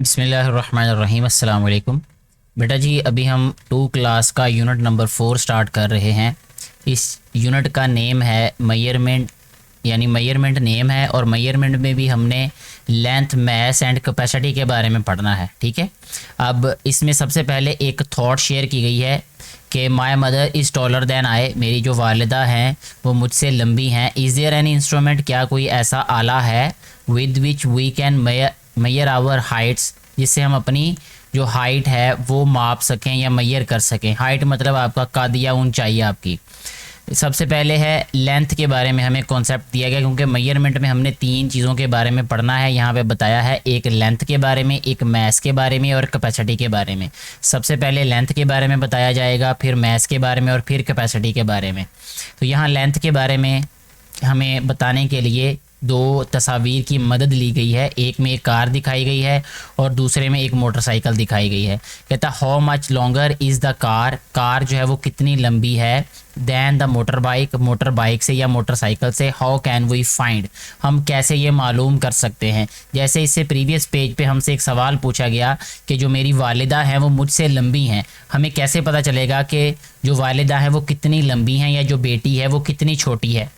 बिस्मिल्लाहिर्रहमानिर्रहीम। अस्सलाम वालेकुम। बेटा जी, अभी हम 2 क्लास का यूनिट नंबर 4 स्टार्ट कर रहे हैं। इस यूनिट का नेम है मेजरमेंट, यानी मेजरमेंट नेम है, और मेजरमेंट में भी हमने लेंथ, मैस एंड कैपेसिटी के बारे में पढ़ना है। ठीक है। अब इसमें सबसे पहले एक थॉट शेयर की गई है कि my mother is taller than I, मेरी जो वालिदा हैं वो मुझसे लंबी हैं। इज़ देयर एनी इंस्ट्रूमेंट, क्या कोई ऐसा आला है with which we can measure our heights, जिससे हम अपनी जो हाइट है वो माप सकें या मैयर कर सकें। हाइट मतलब आपका कद या ऊंचाई आपकी। सबसे पहले है लेंथ के बारे में हमें कॉन्सेप्ट दिया गया, क्योंकि मेजरमेंट में हमने 3 चीज़ों के बारे में पढ़ना है। यहाँ पे बताया है एक लेंथ के बारे में, एक मैस के बारे में और कैपेसिटी के बारे में। सबसे पहले लेंथ के बारे में बताया जाएगा, फिर मैस के बारे में और फिर कैपेसिटी के बारे में। तो यहाँ लेंथ के बारे में हमें बताने के लिए 2 तस्वीर की मदद ली गई है। एक में एक कार दिखाई गई है और दूसरे में एक मोटरसाइकिल दिखाई गई है। कहता how much longer is the car, car जो है वो कितनी लंबी है, than the motor bike, motor bike से या मोटरसाइकिल से। हाउ कैन वी फाइंड, हम कैसे ये मालूम कर सकते हैं। जैसे इससे प्रीवियस पेज पे हमसे एक सवाल पूछा गया कि जो मेरी वालिदा हैं वो मुझसे लंबी हैं, हमें कैसे पता चलेगा कि जो वालिदा है वो कितनी लंबी हैं या जो बेटी है वो कितनी छोटी है।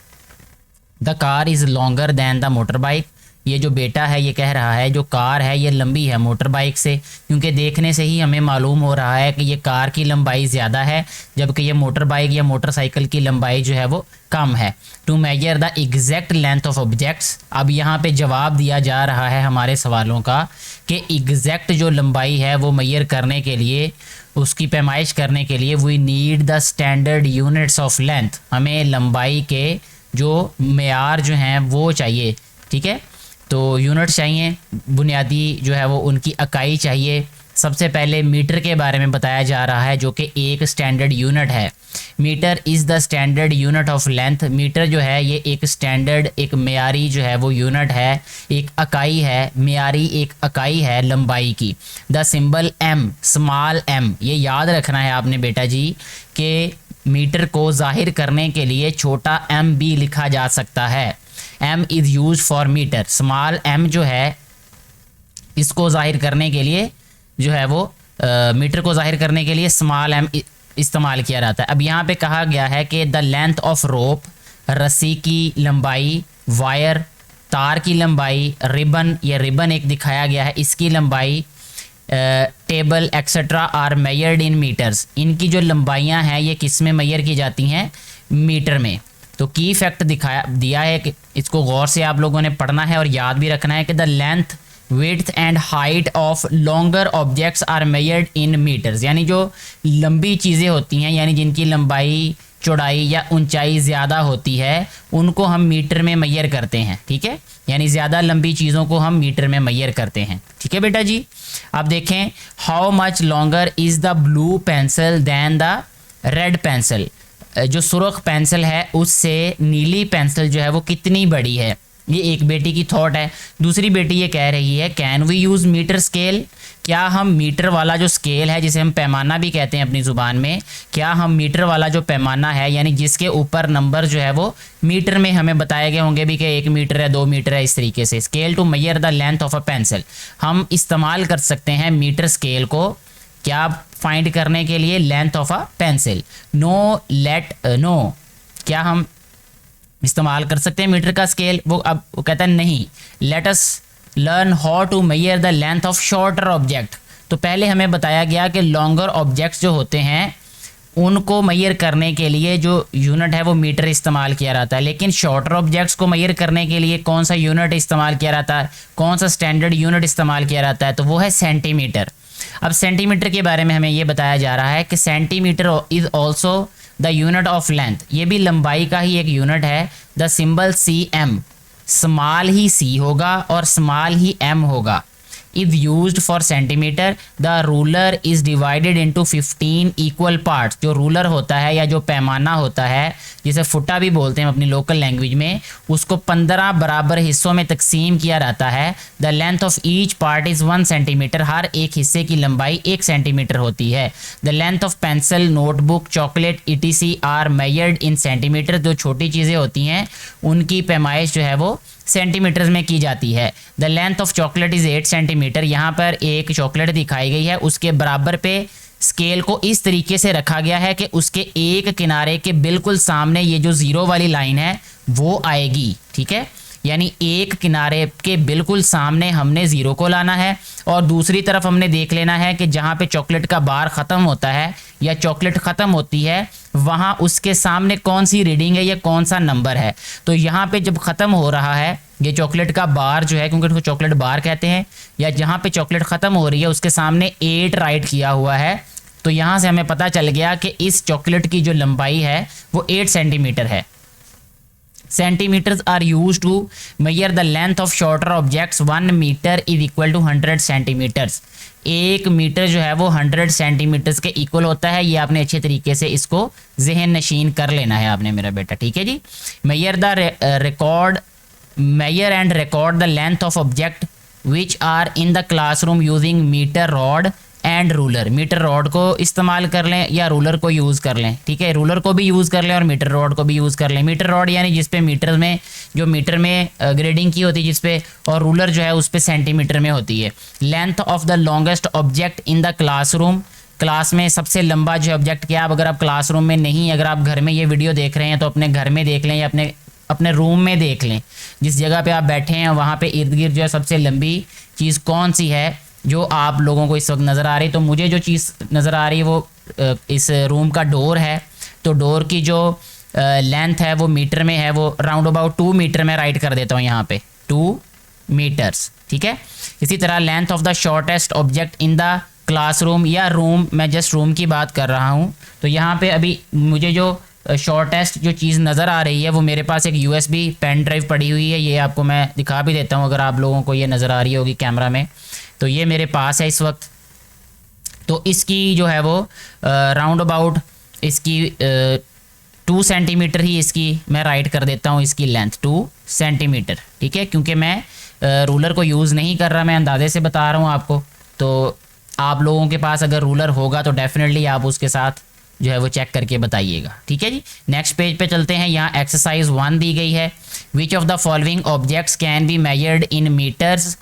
The car is longer than the motor bike, ये जो बेटा है ये कह रहा है जो कार है ये लंबी है मोटर बाइक से, क्योंकि देखने से ही हमें मालूम हो रहा है कि ये कार की लंबाई ज़्यादा है, जबकि ये मोटर बाइक या मोटरसाइकिल की लंबाई जो है वो कम है। To measure the exact length of objects, अब यहाँ पे जवाब दिया जा रहा है हमारे सवालों का कि एग्जैक्ट जो लंबाई है वो मैयर करने के लिए, उसकी पैमाइश करने के लिए we need the standard units of length, हमें लंबाई के जो मेयार जो हैं वो चाहिए। ठीक है, तो यूनिट चाहिए, बुनियादी जो है वो उनकी इकाई चाहिए। सबसे पहले मीटर के बारे में बताया जा रहा है जो कि एक स्टैंडर्ड यूनिट है। Metre is the standard unit of length, metre जो है ये एक स्टैंडर्ड, एक मेयारी जो है वो यूनिट है, एक इकाई है, मेयारी एक इकाई है लंबाई की। The symbol m, small m, ये याद रखना है आपने बेटा जी कि मीटर को जाहिर करने के लिए छोटा एम भी लिखा जा सकता है। M is use for metre, small m जो है इसको जाहिर करने के लिए जो है वो मीटर को जाहिर करने के लिए स्मॉल एम इस्तेमाल किया जाता है। अब यहाँ पे कहा गया है कि द लेंथ ऑफ रोप, रस्सी की लंबाई, वायर, तार की लंबाई, रिबन, ये रिबन एक दिखाया गया है, इसकी लंबाई, table etcetera are measured in metres, इनकी जो लंबाइयाँ हैं ये किस में मेजर की जाती हैं, मीटर में। तो की फैक्ट दिया है कि इसको गौर से आप लोगों ने पढ़ना है और याद भी रखना है कि the length, width and height of longer objects are measured in metres, यानी जो लंबी चीज़ें होती हैं, यानी जिनकी लंबाई, चौड़ाई या ऊंचाई ज़्यादा होती है, उनको हम मीटर में मेजर करते हैं। ठीक है, यानी ज़्यादा लंबी चीज़ों को हम मीटर में मेजर करते हैं। ठीक है बेटा जी। अब देखें how much longer is the blue pencil than the red pencil, जो सुर्ख पेंसिल है उससे नीली पेंसिल जो है वो कितनी बड़ी है। ये एक बेटी की थॉट है। दूसरी बेटी ये कह रही है can we use metre scale, क्या हम मीटर वाला जो स्केल है, जिसे हम पैमाना भी कहते हैं अपनी ज़ुबान में, क्या हम मीटर वाला जो पैमाना है, यानी जिसके ऊपर नंबर जो है वो मीटर में हमें बताए गए होंगे भी कि 1 मीटर है, 2 मीटर है, इस तरीके से, scale to measure the length of a pencil, हम इस्तेमाल कर सकते हैं मीटर स्केल को क्या फाइंड करने के लिए, length of a pencil. No, क्या हम इस्तेमाल कर सकते हैं मीटर का स्केल, वो अब वो कहता है नहीं। Let us learn how to measure the length of shorter object, तो पहले हमें बताया गया कि लॉन्गर ऑब्जेक्ट्स जो होते हैं उनको मेजर करने के लिए जो यूनिट है वो मीटर इस्तेमाल किया जाता है, लेकिन शॉर्टर ऑब्जेक्ट्स को मेजर करने के लिए कौन सा यूनिट इस्तेमाल किया जाता है, कौन सा स्टैंडर्ड यूनिट इस्तेमाल किया जाता है, तो वो है सेंटीमीटर। अब सेंटीमीटर के बारे में हमें ये बताया जा रहा है कि centimetre is also the unit of length, ये भी लंबाई का ही एक यूनिट है। The symbol C M, small ही सी होगा और स्मॉल ही एम होगा। Is used for centimetre, the ruler is divided into 15 equal parts, जो रूलर होता है या जो पैमाना होता है जिसे फुट्टा भी बोलते हैं अपनी लोकल लैंग्वेज में, उसको 15 बराबर हिस्सों में तकसीम किया जाता है। The length of each part is 1 centimetre, हर एक हिस्से की लंबाई 1 सेंटीमीटर होती है। The length of pencil, notebook, chocolate ETC are measured in centimetre, जो छोटी चीज़ें होती हैं उनकी पैमाइश जो है वो सेंटीमीटर्स में की जाती है। The length of chocolate is 8 centimetre. यहाँ पर एक चॉकलेट दिखाई गई है, उसके बराबर पे स्केल को इस तरीके से रखा गया है कि उसके एक किनारे के बिल्कुल सामने ये जो ज़ीरो वाली लाइन है वो आएगी, ठीक है। यानी एक किनारे के बिल्कुल सामने हमने ज़ीरो को लाना है और दूसरी तरफ हमने देख लेना है कि जहाँ पे चॉकलेट का बार ख़त्म होता है या चॉकलेट ख़त्म होती है वहाँ उसके सामने कौन सी रीडिंग है या कौन सा नंबर है। तो यहाँ पे जब ख़त्म हो रहा है ये चॉकलेट का बार जो है, क्योंकि उसको चॉकलेट बार कहते हैं, या जहाँ पे चॉकलेट ख़त्म हो रही है उसके सामने 8 राइट किया हुआ है। तो यहाँ से हमें पता चल गया कि इस चॉकलेट की जो लंबाई है वो 8 सेंटीमीटर है। Centimetres are use to measure the length of shorter objects. 1 metre is equal to 100 centimetres. 1 metre जो है वो 100 सेंटीमीटर्स के इक्वल होता है। ये आपने अच्छे तरीके से इसको जहन नशीन कर लेना है आपने मेरा बेटा, ठीक है जी। Measure and record the length of object which are in the classroom using metre rod and ruler. Metre rod को इस्तेमाल कर लें या रूलर को यूज़ कर लें, ठीक है। रूलर को भी यूज़ कर लें और मीटर रॉड को भी यूज़ कर लें। मीटर रॉड यानी जिस पे मीटर में ग्रेडिंग की होती है जिस पे, और रूलर जो है उस पे सेंटीमीटर में होती है। Length of the longest object in the classroom. Class में सबसे लंबा जो ऑब्जेक्ट क्या, अगर आप क्लासरूम में नहीं, अगर आप घर में ये वीडियो देख रहे हैं तो अपने घर में देख लें या अपने रूम में देख लें, जिस जगह पे आप बैठे हैं वहाँ पे इर्द गिर्द जो है सबसे लंबी चीज़ कौन सी है जो आप लोगों को इस वक्त नज़र आ रही। तो मुझे जो चीज़ नज़र आ रही है वो इस रूम का डोर है। तो डोर की जो लेंथ है वो मीटर में है, वो राउंड अबाउट 2 मीटर में राइट कर देता हूँ यहाँ पे 2 मीटर्स, ठीक है। इसी तरह length of the shortest object in the classroom या रूम, मैं जस्ट रूम की बात कर रहा हूँ। तो यहाँ पे अभी मुझे जो शॉर्टेस्ट जो चीज़ नज़र आ रही है वो मेरे पास एक USB पेन ड्राइव पड़ी हुई है। ये आपको मैं दिखा भी देता हूँ अगर आप लोगों को ये नज़र आ रही होगी कैमरा में। तो ये मेरे पास है इस वक्त। तो इसकी जो है वो राउंड अबाउट इसकी 2 सेंटीमीटर ही इसकी मैं राइट कर देता हूँ, इसकी लेंथ 2 सेंटीमीटर, ठीक है। क्योंकि मैं रूलर को यूज़ नहीं कर रहा, मैं अंदाजे से बता रहा हूँ आपको। तो आप लोगों के पास अगर रूलर होगा तो डेफिनेटली आप उसके साथ जो है वो चेक करके बताइएगा, ठीक है जी। नेक्स्ट पेज पे चलते हैं। यहाँ एक्सरसाइज 1 दी गई है। Which of the following objects can be measured in metres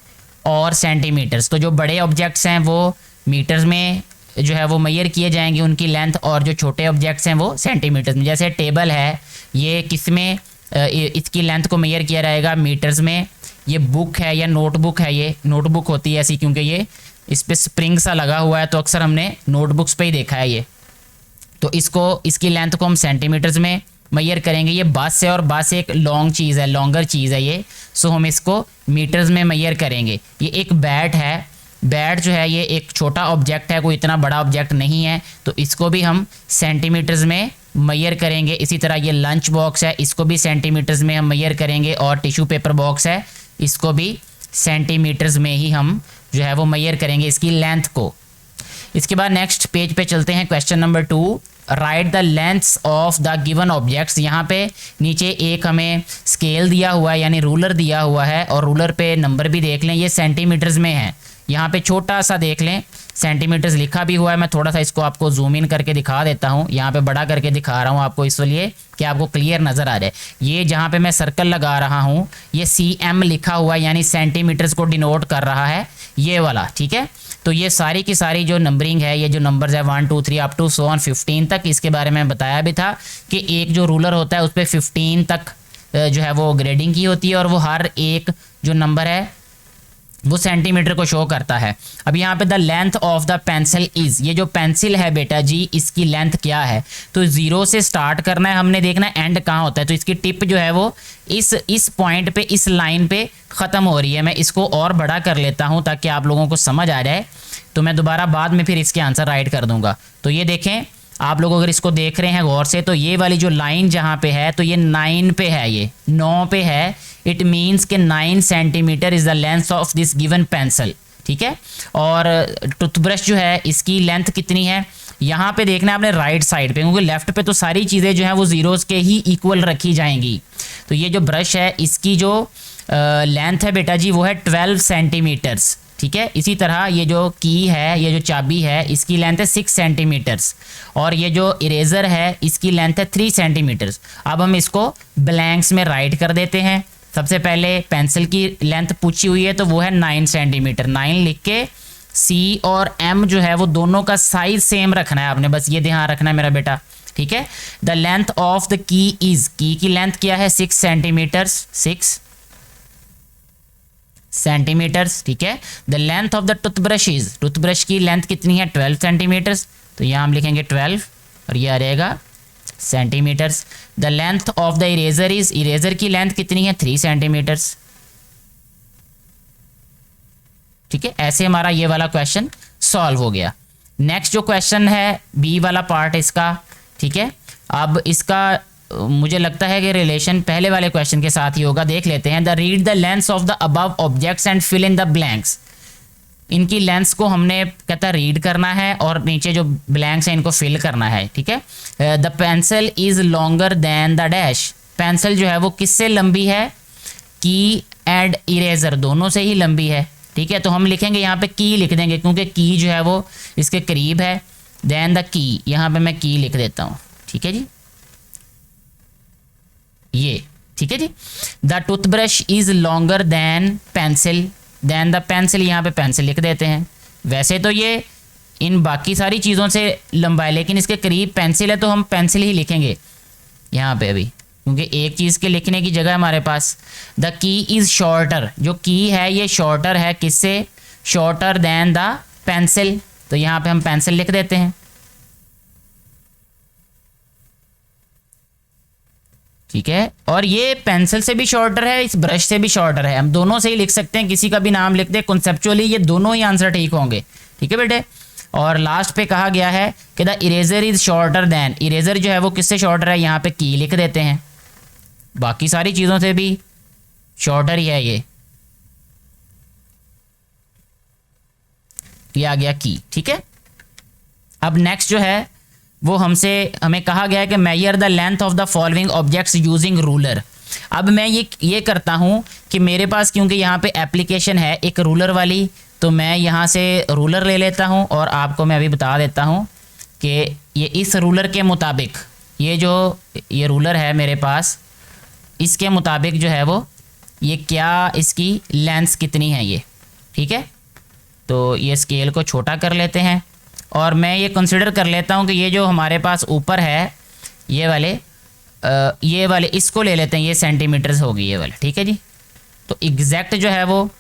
और सेंटीमीटर्स। तो जो बड़े ऑब्जेक्ट्स हैं वो मीटर्स में जो है वो मेजर किए जाएंगे उनकी लेंथ, और जो छोटे ऑब्जेक्ट्स हैं वो सेंटीमीटर्स में। जैसे टेबल है, ये किस में इसकी लेंथ को मेजर किया जाएगा, मीटर्स में। ये बुक है या नोटबुक है, ये नोटबुक होती है ऐसी क्योंकि ये इस पर स्प्रिंग सा लगा हुआ है, तो अक्सर हमने नोटबुक्स पे ही देखा है ये। तो इसकी लेंथ को हम सेंटीमीटर्स में मेजर करेंगे। ये बस है और बस एक लॉन्ग चीज़ है, लॉन्गर चीज़ है ये, सो हम इसको मीटर्स में मेजर करेंगे। ये एक बैट है, बैट जो है ये एक छोटा ऑब्जेक्ट है, कोई इतना बड़ा ऑब्जेक्ट नहीं है, तो इसको भी हम सेंटीमीटर्स में मेजर करेंगे। इसी तरह ये लंच बॉक्स है, इसको भी सेंटीमीटर्स में हम मेजर करेंगे, और टिश्यू पेपर बॉक्स है, इसको भी सेंटीमीटर्स में ही हम जो है वो मेजर करेंगे इसकी लेंथ को। इसके बाद नेक्स्ट पेज पे चलते हैं। Question number 2, right the lengths of the given objects. यहाँ पे नीचे एक हमें स्केल दिया हुआ है यानी रूलर दिया हुआ है, और रूलर पे नंबर भी देख लें, ये सेंटीमीटर्स में है। यहाँ पे छोटा सा देख लें सेंटीमीटर्स लिखा भी हुआ है। मैं थोड़ा सा इसको आपको जूम इन करके दिखा देता हूँ, यहाँ पे बड़ा करके दिखा रहा हूँ आपको इसलिए कि आपको क्लियर नज़र आ जाए। ये जहाँ पे मैं सर्कल लगा रहा हूँ ये CM लिखा हुआ है यानी सेंटीमीटर्स को डिनोट कर रहा है, ये वाला, ठीक है। तो ये सारी की सारी जो नंबरिंग है, ये जो नंबर्स है 1 2 3 अप टू 15 तक, इसके बारे में बताया भी था कि एक जो रूलर होता है उस पर 15 तक जो है वो ग्रेडिंग की होती है, और वो हर एक जो नंबर है वो सेंटीमीटर को शो करता है। अब यहाँ पे the length of the pencil is, ये जो पेंसिल है बेटा जी इसकी लेंथ क्या है, तो 0 से स्टार्ट करना है, हमने देखना है एंड कहाँ होता है। तो इसकी टिप जो है वो इस पॉइंट पे, इस लाइन पे ख़त्म हो रही है। मैं इसको और बड़ा कर लेता हूँ ताकि आप लोगों को समझ आ जाए, तो मैं दोबारा बाद में फिर इसके आंसर राइट कर दूंगा। तो ये देखें आप लोग अगर इसको देख रहे हैं गौर से, तो ये वाली जो लाइन जहाँ पे है तो ये 9 पे है, ये 9 पे है। इट मीन्स कि 9 centimetre is the length of this given pencil, ठीक है। और टूथब्रश जो है इसकी लेंथ कितनी है, यहाँ पे देखना है आपने राइट साइड पे, क्योंकि लेफ्ट पे तो सारी चीज़ें जो हैं वो ज़ीरोज़ के ही इक्वल रखी जाएंगी। तो ये जो ब्रश है इसकी जो लेंथ है बेटा जी वो है 12 सेंटीमीटर्स, ठीक है। इसी तरह ये जो की है, ये जो चाबी है, इसकी लेंथ है 6 सेंटीमीटर्स, और ये जो इरेज़र है इसकी लेंथ है 3 सेंटीमीटर्स। अब हम इसको ब्लैंक्स में राइट कर देते हैं। सबसे पहले पेंसिल की लेंथ पूछी हुई है तो वो है 9 सेंटीमीटर। 9 लिख के सी और एम जो है वो दोनों का साइज सेम रखना है आपने, बस ये ध्यान रखना है मेरा बेटा, ठीक है। The length of the key is, की लेंथ क्या है 6 सेंटीमीटर, 6 सेंटीमीटर्स, ठीक है। The length of the toothbrush is, toothbrush की लेंथ कितनी है 12 सेंटीमीटर्स, तो यहाँ हम लिखेंगे 12 और ये आ रहेगा centimetres. The length of the eraser is, eraser की लेंथ कितनी है 3 सेंटीमीटर्स, ठीक है। ऐसे हमारा ये वाला क्वेश्चन सॉल्व हो गया। नेक्स्ट जो क्वेश्चन है बी वाला पार्ट इसका, ठीक है। अब इसका मुझे लगता है कि रिलेशन पहले वाले क्वेश्चन के साथ ही होगा, देख लेते हैं। The read the lengths of the above objects and fill in the blanks, इनकी लेंथ्स को हमने कहता रीड करना है और नीचे जो ब्लैंक्स हैं इनको फिल करना है, ठीक है। The pencil is longer then the dash, pencil जो है वो किससे लंबी है, की एंड इरेजर दोनों से ही लंबी है, ठीक है। तो हम लिखेंगे यहाँ पे की लिख देंगे क्योंकि की जो है वो इसके करीब है। देन द की, यहाँ पे मैं की लिख देता हूँ, ठीक है जी, ये ठीक है जी। The toothbrush is longer than pencil, than the pencil, यहाँ पे पेंसिल लिख देते हैं। वैसे तो ये इन बाकी सारी चीज़ों से लंबा है लेकिन इसके करीब पेंसिल है तो हम पेंसिल ही लिखेंगे यहाँ पे अभी, क्योंकि एक चीज़ के लिखने की जगह हमारे पास। द की इज़ शॉर्टर, जो की है ये शॉर्टर है किससे, शॉर्टर देन द पेंसिल, तो यहाँ पे हम पेंसिल लिख देते हैं, ठीक है। और ये पेंसिल से भी शॉर्टर है, इस ब्रश से भी शॉर्टर है, हम दोनों से ही लिख सकते हैं, किसी का भी नाम लिख दे, कॉन्सेप्चुअली ये दोनों ही आंसर ठीक होंगे, ठीक है बेटे। और लास्ट पे कहा गया है कि the eraser is shorter than, eraser जो है वो किससे शॉर्टर है, यहाँ पे की लिख देते हैं, बाकी सारी चीज़ों से भी शॉर्टर ही है ये आ गया की, ठीक है। अब नेक्स्ट जो है वो हमें कहा गया है कि major the length of the following objects using ruler. अब मैं ये करता हूँ कि मेरे पास क्योंकि यहाँ पे एप्लीकेशन है एक रूलर वाली, तो मैं यहाँ से रूलर ले लेता हूँ और आपको मैं अभी बता देता हूँ कि ये इस रूलर के मुताबिक, ये रूलर है मेरे पास, इसके मुताबिक जो है वो ये क्या इसकी लेंथ कितनी है ये, ठीक है। तो ये स्केल को छोटा कर लेते हैं और मैं ये कंसिडर कर लेता हूँ कि ये जो हमारे पास ऊपर है ये वाले इसको ले लेते हैं, ये सेंटीमीटर्स होगी ये वाले, ठीक है जी। तो एग्जैक्ट जो है वो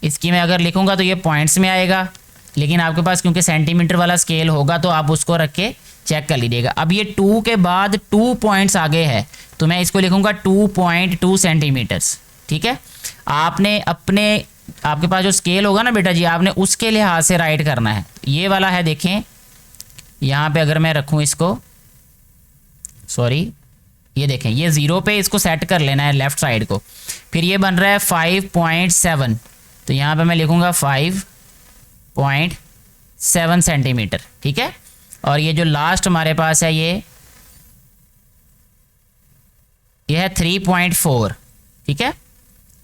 इसकी मैं अगर लिखूँगा तो ये पॉइंट्स में आएगा, लेकिन आपके पास क्योंकि सेंटीमीटर वाला स्केल होगा तो आप उसको रख के चेक कर लीजिएगा। अब ये 2 के बाद 2 पॉइंट्स आगे है तो मैं इसको लिखूँगा 2.2 सेंटीमीटर्स, ठीक है। आपके पास जो स्केल होगा ना बेटा जी, आपने उसके लिहाज से राइट करना है। ये वाला है, देखें यहाँ पे अगर मैं रखूँ इसको, सॉरी ये देखें ये 0 पे इसको सेट कर लेना है लेफ़्ट साइड को, फिर ये बन रहा है 5.7, तो यहाँ पे मैं लिखूँगा 5.7 सेंटीमीटर, ठीक है। और ये जो लास्ट हमारे पास है ये है 3.4, ठीक है,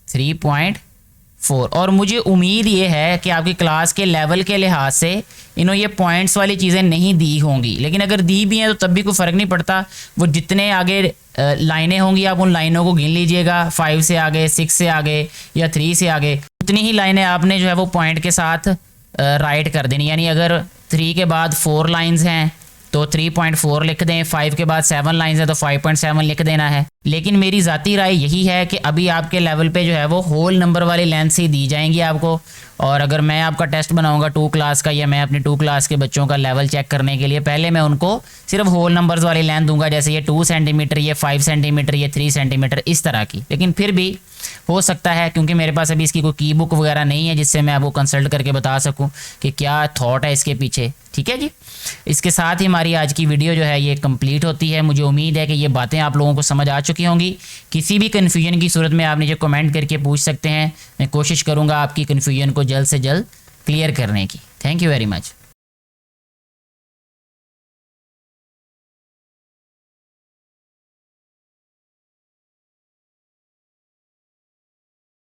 3.4। और मुझे उम्मीद ये है कि आपकी क्लास के लेवल के लिहाज से इन्होंने ये पॉइंट्स वाली चीज़ें नहीं दी होंगी, लेकिन अगर दी भी हैं तो तब भी कोई फ़र्क नहीं पड़ता। वो जितने आगे लाइनें होंगी आप उन लाइनों को गिन लीजिएगा, 5 से आगे, 6 से आगे या 3 से आगे, उतनी ही लाइनें आपने जो है वो पॉइंट के साथ राइट कर देनी। यानी अगर 3 के बाद 4 लाइन्स हैं तो 3.4 लिख दें, 5 के बाद 7 लाइन्स है तो 5.7 लिख देना है। लेकिन मेरी ज़ाती राय यही है कि अभी आपके लेवल पे जो है वो होल नंबर वाली लेंथ ही दी जाएंगी आपको। और अगर मैं आपका टेस्ट बनाऊंगा 2 क्लास का या मैं अपनी 2 क्लास के बच्चों का लेवल चेक करने के लिए, पहले मैं उनको सिर्फ होल नंबर्स वाली लेंथ दूंगा, जैसे ये 2 सेंटीमीटर, ये 5 सेंटीमीटर, ये 3 सेंटीमीटर, इस तरह की। लेकिन फिर भी हो सकता है, क्योंकि मेरे पास अभी इसकी कोई की बुक वगैरह नहीं है जिससे मैं आपको कंसल्ट करके बता सकूं कि क्या थॉट है इसके पीछे, ठीक है जी। इसके साथ ही हमारी आज की वीडियो जो है ये कंप्लीट होती है। मुझे उम्मीद है कि ये बातें आप लोगों को समझ आ चुकी होंगी। किसी भी कन्फ्यूजन की सूरत में आप मुझे कमेंट करके पूछ सकते हैं, मैं कोशिश करूँगा आपकी कन्फ्यूजन को जल्द से जल्द क्लियर करने की। Thank you very much.